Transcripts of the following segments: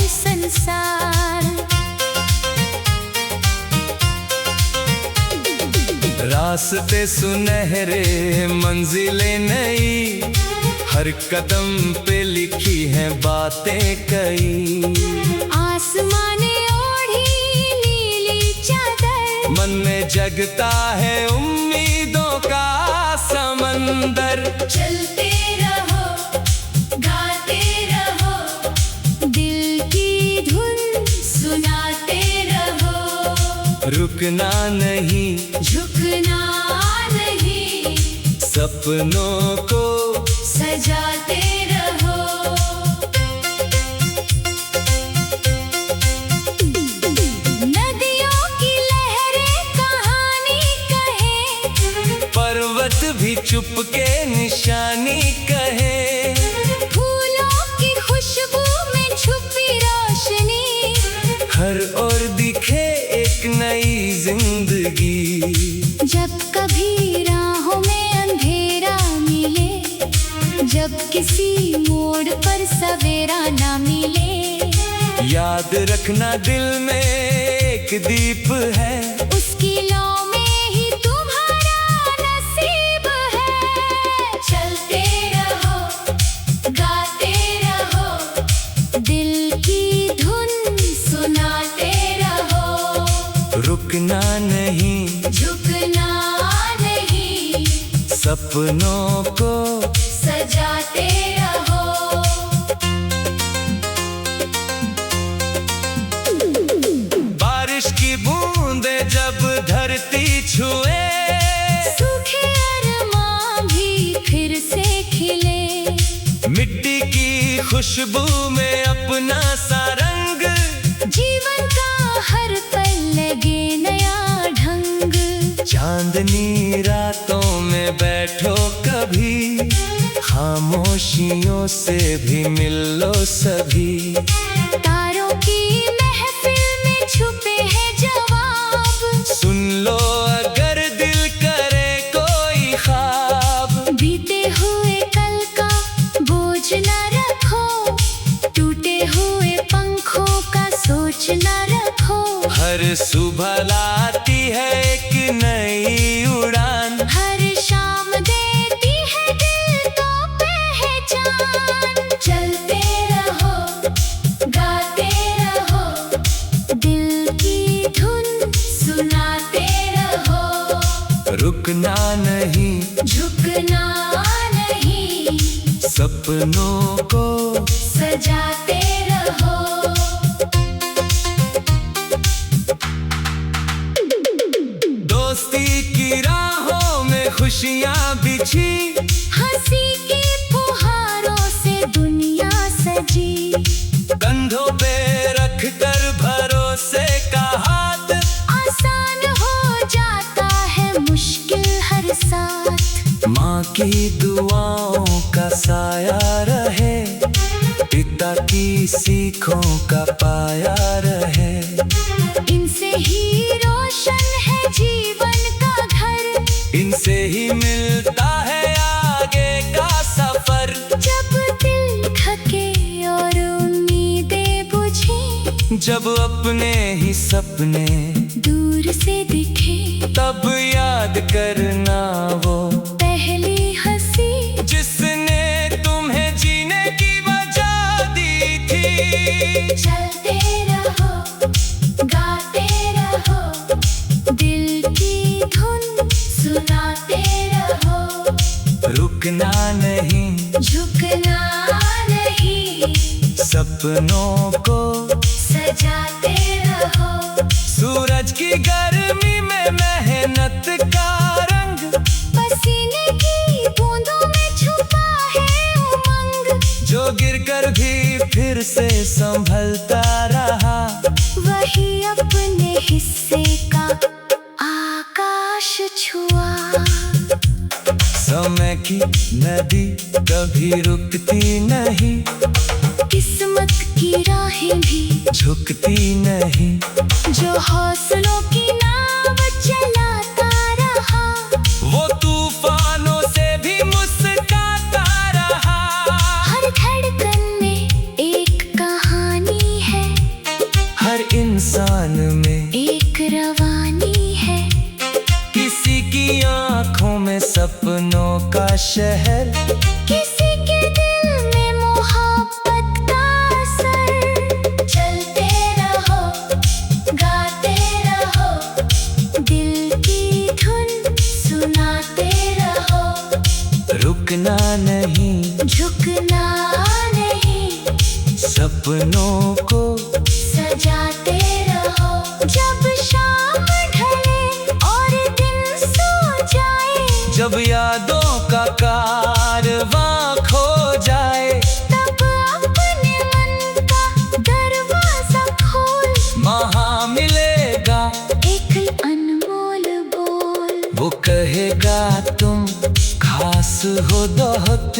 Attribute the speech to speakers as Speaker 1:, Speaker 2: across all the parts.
Speaker 1: संसार।
Speaker 2: रास्ते सुनहरे मंजिलें नई, हर कदम पे लिखी हैं बातें कई।
Speaker 1: आसमाने ओढ़ी नीली चादर,
Speaker 2: मन में जगता है उम्मीदों का समंदर।
Speaker 1: चलते रहो गाते रहो, दिल की धुन सुनाते रहो।
Speaker 2: रुकना नहीं
Speaker 1: झुकना नहीं,
Speaker 2: सपनों को
Speaker 1: सजाते रहो। नदियों की लहरें कहानी कहे,
Speaker 2: पर्वत भी चुपके निशानी कहे।
Speaker 1: फूलों की खुशबू में छुपी रोशनी,
Speaker 2: हर ओर दिखे एक नई जिंदगी।
Speaker 1: जब कभी राहों में अंधेरा मिले, जब किसी मोड़ पर सवेरा ना मिले,
Speaker 2: याद रखना दिल में एक दीप है,
Speaker 1: उसकी लौ में ही तुम्हारा नसीब है। चलते रहो गाते रहो, दिल की धुन सुनाते रहो।
Speaker 2: रुकना नहीं
Speaker 1: झुकना नहीं,
Speaker 2: सपनों को
Speaker 1: सजाते रहो।
Speaker 2: बारिश की बूंदें जब धरती छुए,
Speaker 1: सूखे अरमां भी फिर से खिले।
Speaker 2: मिट्टी की खुशबू में अपना सा रंग,
Speaker 1: जीवन का हर पल लगे नया ढंग।
Speaker 2: चांदनी रातों में बैठो कभी, खामोशियों से भी मिल लो सभी।
Speaker 1: तारों की महफिल में छुपे हैं जवाब,
Speaker 2: सुन लो अगर दिल करे कोई ख्वाब।
Speaker 1: बीते हुए कल का बोझ न रखो, टूटे हुए पंखों का सोच न रखो।
Speaker 2: हर सुबह लाती है एक नई उड़ान,
Speaker 1: हर शाम देती है दिल को पहचान। चलते रहो गाते रहो, दिल की धुन सुनाते रहो।
Speaker 2: रुकना नहीं
Speaker 1: झुकना नहीं,
Speaker 2: सपनों को
Speaker 1: सजाते रहो।
Speaker 2: दोस्ती की राहों में खुशियाँ बिछी,
Speaker 1: हंसी की फुहारों से दुनिया सजी।
Speaker 2: कंधों पे रख कर भरोसे का हाथ,
Speaker 1: आसान हो जाता है मुश्किल हर साथ।
Speaker 2: माँ की दुआओं का साया रहे, पिता की सीखों का पाया रहे।
Speaker 1: इनसे ही रोशन है जीवन का घर,
Speaker 2: इनसे ही मिलता है आगे का सफर।
Speaker 1: जब दिल थके और उम्मीदें बुझे,
Speaker 2: जब अपने ही सपने
Speaker 1: दूर से दिखे,
Speaker 2: तब याद करना वो
Speaker 1: पहली हंसी
Speaker 2: जिसने तुम्हें जीने की वजह दी थी।
Speaker 1: चलते रहो गाते रहो, दिल की धुन सुनाते रहो।
Speaker 2: रुकना नहीं
Speaker 1: झुकना नहीं,
Speaker 2: सपनों को
Speaker 1: सजाते रहो।
Speaker 2: सूरज की गर्मी में मेहनत का रंग,
Speaker 1: पसीने की बूंदों में छुपा है उमंग।
Speaker 2: जो गिरकर भी फिर से संभलता रहा,
Speaker 1: वही अपने हिस्से का आकाश छुआ।
Speaker 2: समय की नदी कभी रुकती नहीं,
Speaker 1: किस्मत की राहें भी
Speaker 2: झुकती नहीं।
Speaker 1: जो हौसलों की नाव चलाता रहा,
Speaker 2: वो तूफानों से भी मुस्कुराता रहा।
Speaker 1: हर धड़कन में एक कहानी है।
Speaker 2: शहर,
Speaker 1: किसी के दिल में मोहब्बत का असर। चलते रहो, गाते रहो, दिल की धुन सुनाते रहो।
Speaker 2: रुकना नहीं,
Speaker 1: झुकना नहीं,
Speaker 2: सपनों को
Speaker 1: सजाते रहो। जब शाम ढले और दिन सो जाए,
Speaker 2: जब यादों का कारवां खो जाए,
Speaker 1: तब अपने मन का दरवाजा खोल।
Speaker 2: वहाँ मिलेगा
Speaker 1: एक अनमोल बोल,
Speaker 2: वो कहेगा तुम खास हो बहुत।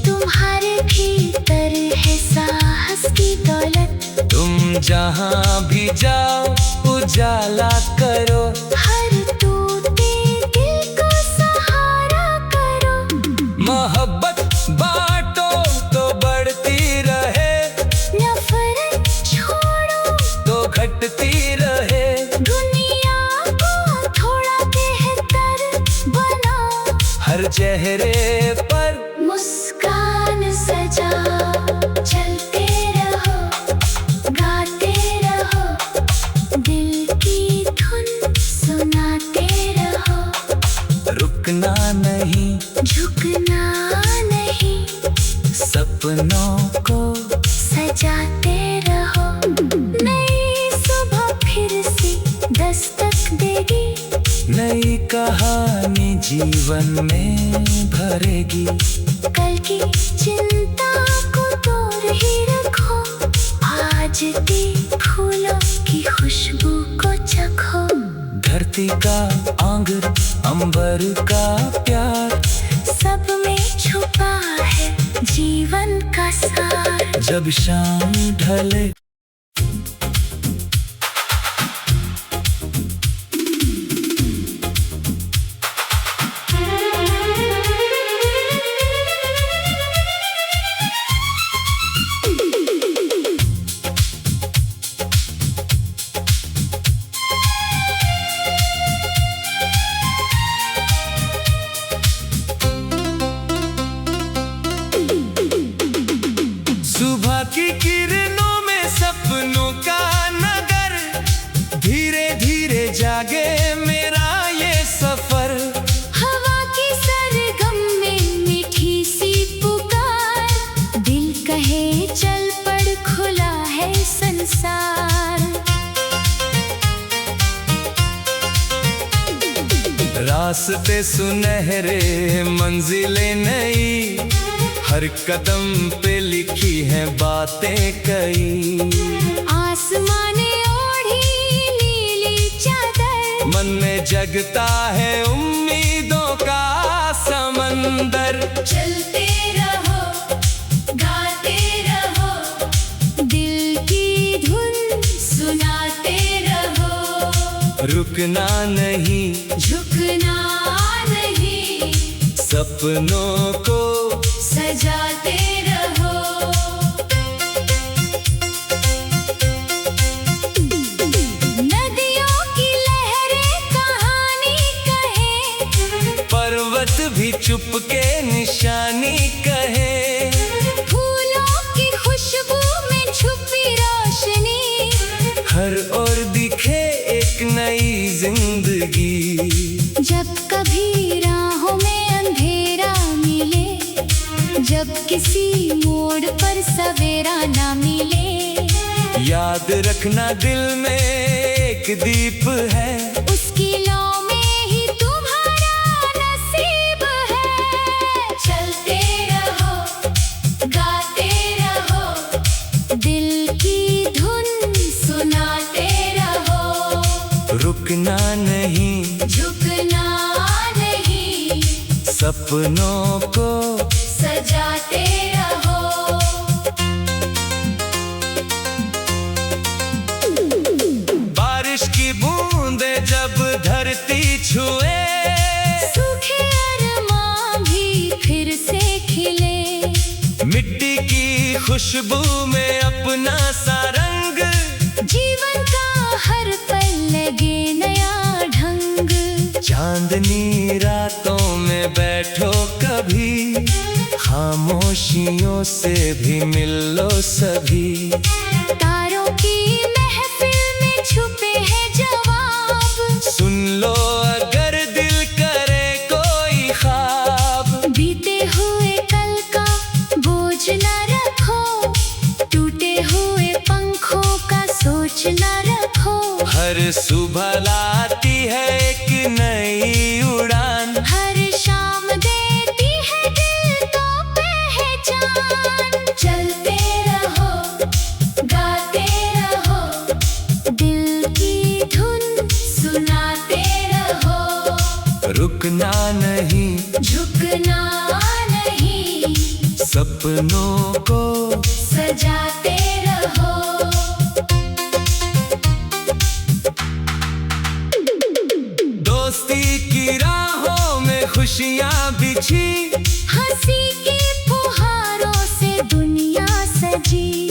Speaker 1: तुम्हारे भीतर है साहस की दौलत।
Speaker 2: तुम जहाँ भी जाओ उजाला करो,
Speaker 1: हर टूटे दिल को सहारा करो।
Speaker 2: मोहब्बत बांटो तो बढ़ती रहे,
Speaker 1: नफरत छोड़ो
Speaker 2: तो घटती रहे।
Speaker 1: दुनिया को थोड़ा बेहतर बनाओ।
Speaker 2: हर चेहरे पर
Speaker 1: मुस्कान सजा, चलते रहो, गाते रहो, दिल की धुन सुनाते रहो।
Speaker 2: रुकना नहीं,
Speaker 1: झुकना नहीं,
Speaker 2: सपनों को
Speaker 1: सजाते रहो। नई सुबह फिर से दस्तक देगी,
Speaker 2: नई कहानी जीवन में भरेगी।
Speaker 1: कल की चिंता को दूर ही रखो, आज के फूलों की खुशबू को चखो।
Speaker 2: धरती का आंगर, अंबर का प्यार,
Speaker 1: सब में छुपा है जीवन का सार।
Speaker 2: जब शाम ढले सुबह की किरणों में सपनों का नगर, धीरे धीरे जागे मेरा ये सफर।
Speaker 1: हवा की सरगम में मीठी सी पुकार, दिल कहे चल पड़ खुला है संसार।
Speaker 2: रास्ते सुनहरे मंजिलें नई, हर कदम पे लिखी हैं बातें कई।
Speaker 1: आसमाने ओढ़ी नीली चादर,
Speaker 2: मन में जगता है उम्मीदों का समंदर।
Speaker 1: चलते रहो, गाते रहो, दिल की धुन सुनाते रहो।
Speaker 2: रुकना नहीं,
Speaker 1: झुकना नहीं,
Speaker 2: सपनों को
Speaker 1: सजाते रहो। नदियों की लहरें कहानी कहे,
Speaker 2: पर्वत भी चुपके निशानी कहे।
Speaker 1: फूलों की खुशबू में छुपी रोशनी,
Speaker 2: हर ओर दिखे एक नई जिंदगी।
Speaker 1: जब कभी राहों में अंधेरा मिले, जब किसी मोड़ पर सवेरा ना मिले,
Speaker 2: याद रखना दिल में एक दीप है,
Speaker 1: उसकी लौ में ही तुम्हारा नसीब है। चलते रहो, गाते रहो, दिल की धुन सुनाते रहो।
Speaker 2: रुकना नहीं,
Speaker 1: झुकना नहीं,
Speaker 2: सपनों को
Speaker 1: सजाते रहो।
Speaker 2: बारिश की बूंदे जब धरती छुए,
Speaker 1: सूखे अरमान भी फिर से खिले।
Speaker 2: मिट्टी की खुशबू में अपना सा रंग,
Speaker 1: जीवन का हर पल लगे नया ढंग।
Speaker 2: चांदनी रातों में बैठो कभी, खामोशियों से भी मिल लो सभी।
Speaker 1: तारों की महफिल में छुपे हैं जवाब,
Speaker 2: सुन लो अगर दिल करे कोई ख्वाब।
Speaker 1: बीते हुए कल का बोझ न रखो, टूटे हुए पंखों का सोच न रखो।
Speaker 2: हर सुबह लाती है एक नई उड़ान,
Speaker 1: हर शाम देती है दिल को पहचान। चलते रहो, गाते रहो, दिल की धुन सुनाते रहो।
Speaker 2: रुकना नहीं,
Speaker 1: झुकना नहीं,
Speaker 2: सपनों को
Speaker 1: सजाते रहो।
Speaker 2: दोस्ती की राहों में खुशियाँ बिछी,
Speaker 1: हंसी की फुहारों से दुनिया सजी।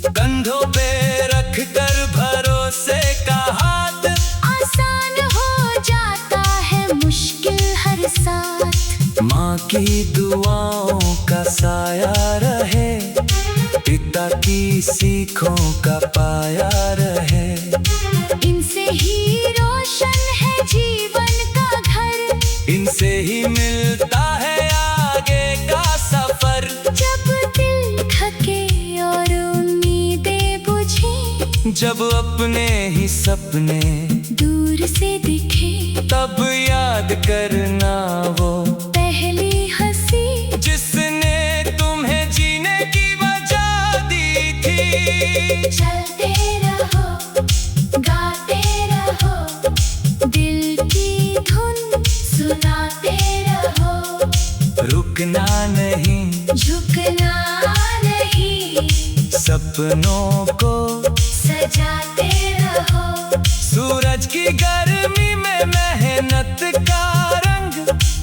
Speaker 2: कंधों पे रख कर भरोसे का हाथ,
Speaker 1: आसान हो जाता है मुश्किल हर साथ।
Speaker 2: माँ की दुआओं का साया रहे, पिता की सीखों का पाया रहे।
Speaker 1: इनसे ही रोशन है जीवन का घर,
Speaker 2: इनसे ही मिलता है आगे का सफर।
Speaker 1: जब दिल थके और उम्मीदें बुझे,
Speaker 2: जब अपने ही सपने
Speaker 1: दूर से दिखे,
Speaker 2: तब याद करना वो
Speaker 1: पहली हंसी
Speaker 2: जिसने तुम्हें जीने की वजह दी थी।
Speaker 1: चलते रहो, गाते रहो, दिल की धुन सुनाते रहो।
Speaker 2: रुकना नहीं,
Speaker 1: झुकना नहीं,
Speaker 2: सपनों को
Speaker 1: सजाते रहो।
Speaker 2: सूरज की गर्मी में मेहनत का रंग,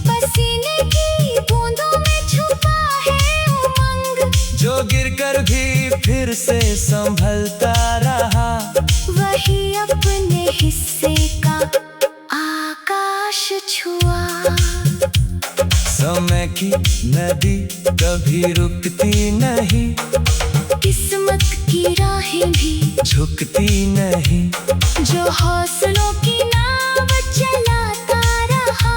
Speaker 1: पसीने की बूंदों में छुपा है उमंग।
Speaker 2: जो गिरकर भी फिर से संभलता रहा,
Speaker 1: वही अपने हिस्से का आकाश छुआ।
Speaker 2: समय की नदी कभी रुकती नहीं,
Speaker 1: किस्मत की राहें भी
Speaker 2: झुकती नहीं।
Speaker 1: जो हौसलों की नाव चलाता रहा,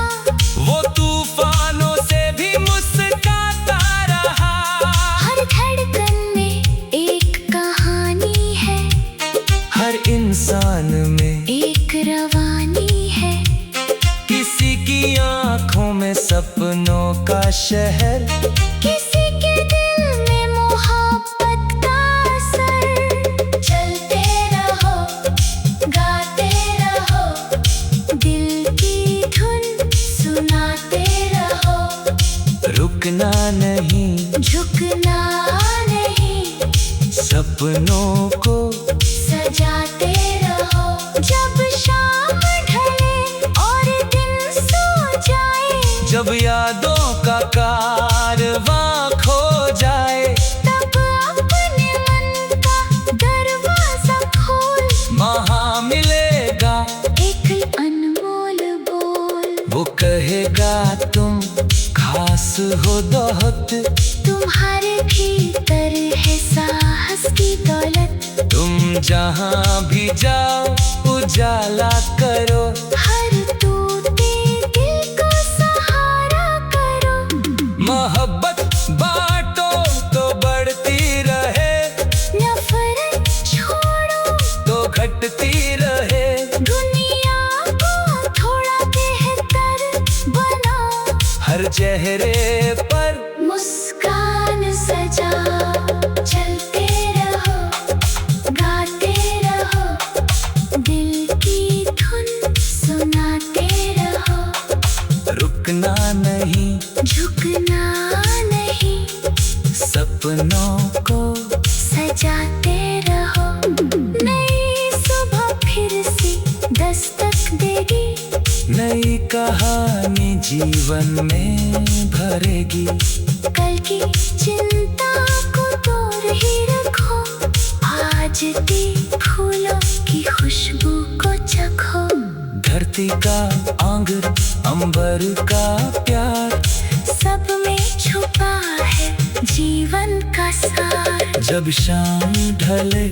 Speaker 2: वो तूफानों से भी मुस्कुराता रहा।
Speaker 1: हर धड़कन में एक कहानी है,
Speaker 2: हर इंसान में
Speaker 1: एक रवानी है।
Speaker 2: किसी की आंखों में सपनों का शहर,
Speaker 1: किसी के दिल में मोहब्बत का असर। चलते रहो, गाते रहो, दिल की धुन सुनाते रहो।
Speaker 2: रुकना नहीं,
Speaker 1: झुकना नहीं,
Speaker 2: सपनों को
Speaker 1: सजाते रहो। जब शाम ढले और दिन सो जाए,
Speaker 2: जब यादों का कारवां खो जाए,
Speaker 1: तब अपने मन का दरवाजा खोल।
Speaker 2: वहाँ मिलेगा
Speaker 1: एक अनमोल बोल,
Speaker 2: वो कहेगा तुम खास हो बहुत।
Speaker 1: तुम्हारे भीतर है साहस की दौलत।
Speaker 2: तुम जहाँ भी जाओ उजाला करो,
Speaker 1: हर टूटे दिल को सहारा करो।
Speaker 2: मोहब्बत बांटो तो बढ़ती रहे,
Speaker 1: नफरत छोड़ो
Speaker 2: तो घटती रहे।
Speaker 1: दुनिया को थोड़ा बेहतर बनाओ।
Speaker 2: हर चेहरे पर
Speaker 1: मुस्कान सजा। चलते रहो, गाते रहो, दिल की धुन सुनाते रहो।
Speaker 2: रुकना नहीं,
Speaker 1: झुकना नहीं,
Speaker 2: सपनों को
Speaker 1: सजाते रहो। नई सुबह फिर से दस्तक देगी,
Speaker 2: नई कहानी जीवन में भरेगी।
Speaker 1: कल की चिंता को दूर ही रखो, आज के फूलों की खुशबू को चखो।
Speaker 2: धरती का आंगर, अंबर का प्यार,
Speaker 1: सब में छुपा है जीवन का सार।
Speaker 2: जब शाम ढले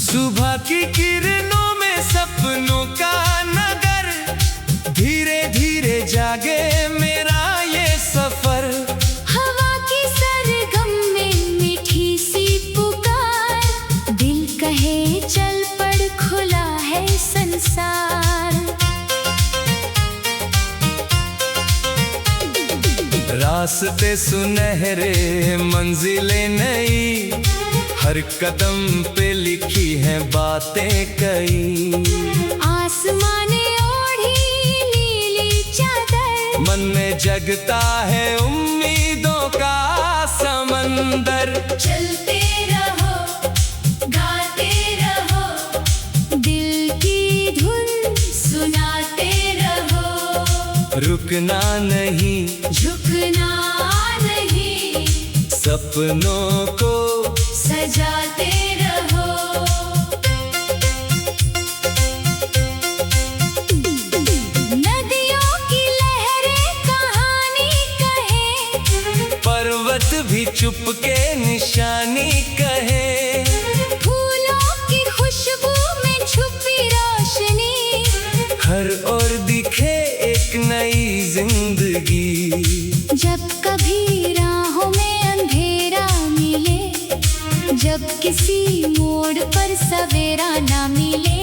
Speaker 2: सुबह की किरणों में सपनों का नगर, धीरे धीरे जागे मेरा ये सफर।
Speaker 1: हवा की सरगम में मीठी सी पुकार, दिल कहे चल पड़ खुला है संसार।
Speaker 2: रास्ते सुनहरे मंजिलें नई, हर कदम पे लिखी हैं बातें कई।
Speaker 1: आसमाने ओढ़ी नीली चादर,
Speaker 2: मन में जगता है उम्मीदों का समंदर।
Speaker 1: चलते रहो गाते रहो, दिल की धुन सुनाते रहो।
Speaker 2: रुकना नहीं
Speaker 1: झुकना नहीं,
Speaker 2: सपनों को
Speaker 1: सजाते रहो। नदियों की लहरें कहानी कहे,
Speaker 2: पर्वत भी चुपके निशानी कहे।
Speaker 1: फूलों की खुशबू में छुपी रोशनी,
Speaker 2: हर ओर दिखे एक नई जिंदगी।
Speaker 1: जब कभी राहों में अंधेरा मिले, जब किसी मोड़ पर सवेरा ना मिले,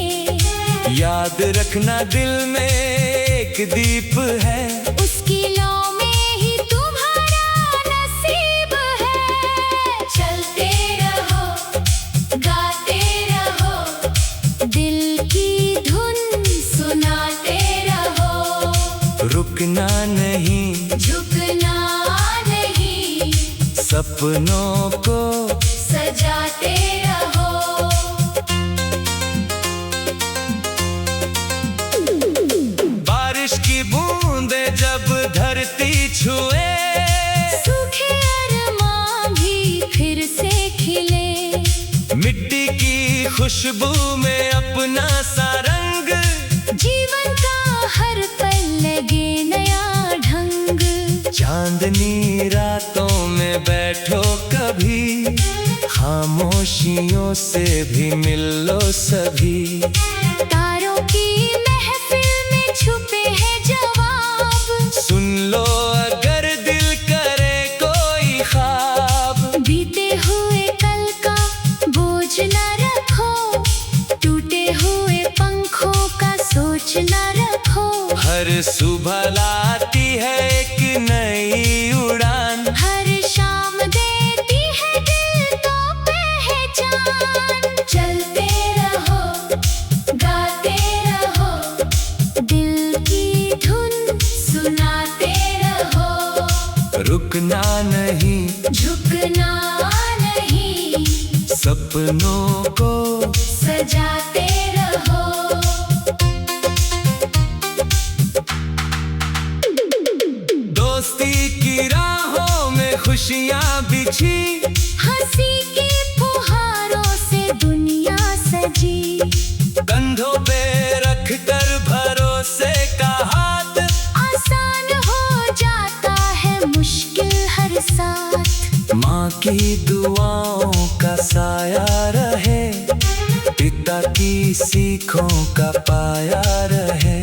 Speaker 2: याद रखना दिल में एक दीप है,
Speaker 1: उसकी लौ में ही तुम्हारा नसीब है। चलते रहो गाते रहो, दिल की धुन सुनाते रहो।
Speaker 2: रुकना नहीं
Speaker 1: झुकना नहीं,
Speaker 2: सपनों को
Speaker 1: सजाते रहो।
Speaker 2: बारिश की बूंदें जब धरती छुए,
Speaker 1: सूखे अरमान भी फिर से खिले।
Speaker 2: मिट्टी की खुशबू में अपना सा रंग,
Speaker 1: जीवन का हर पल लगे नया ढंग।
Speaker 2: चांदनी रातों में बैठो कभी, खामोशियों से भी मिल लो सभी।
Speaker 1: तारों की महफिल में छुपे हैं जवाब,
Speaker 2: सुन लो अगर दिल करे कोई ख्वाब।
Speaker 1: बीते हुए कल का बोझ न रखो, टूटे हुए पंखों का सोच न रखो।
Speaker 2: हर सुबह लाती है एक नई उड़ान,
Speaker 1: हर शाम देती है दिल को पहचान। चलते रहो गाते रहो, दिल की धुन सुनाते रहो।
Speaker 2: रुकना नहीं
Speaker 1: झुकना नहीं,
Speaker 2: सपनों को
Speaker 1: सजाते रहो।
Speaker 2: दोस्ती की राहों में खुशियाँ बिछी,
Speaker 1: हंसी की फुहारों से दुनिया सजी।
Speaker 2: कंधों पे रख कर भरोसे का हाथ,
Speaker 1: आसान हो जाता है मुश्किल हर साथ।
Speaker 2: माँ की दुआओं का साया रहे, पिता की सीखों का पाया रहे।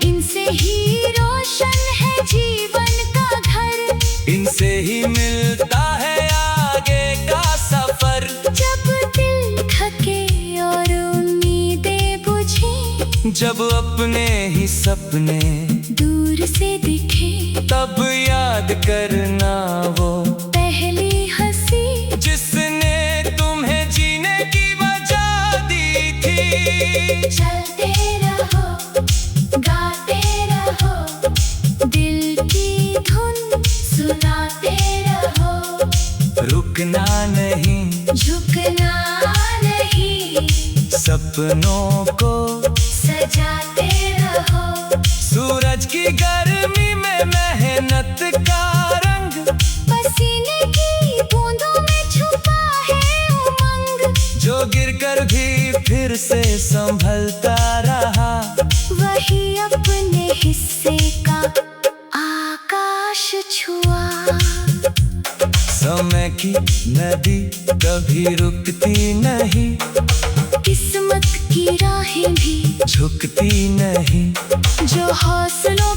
Speaker 1: इनसे ही रोशन है जीवन का घर,
Speaker 2: इनसे ही मिलता है आगे का सफर।
Speaker 1: जब दिल थके और उम्मीदें बुझे,
Speaker 2: जब अपने ही सपने
Speaker 1: दूर से दिखे,
Speaker 2: तब याद करना वो
Speaker 1: पहली हंसी
Speaker 2: जिसने तुम्हें जीने की वजह दी थी।
Speaker 1: चलते रहो गाते रहो, दिल की धुन सुनाते रहो।
Speaker 2: रुकना नहीं
Speaker 1: झुकना
Speaker 2: सपनों को
Speaker 1: सजाते रहो।
Speaker 2: सूरज की गर्मी में मेहनत का रंग,
Speaker 1: पसीने की बूंदों में छुपा है उमंग।
Speaker 2: जो गिरकर भी फिर से संभलता रहा,
Speaker 1: वही अपने हिस्से का आकाश छुआ।
Speaker 2: समय की नदी कभी रुकती नहीं,
Speaker 1: किस्मत की राहें भी
Speaker 2: झुकती नहीं।
Speaker 1: जो हौसलों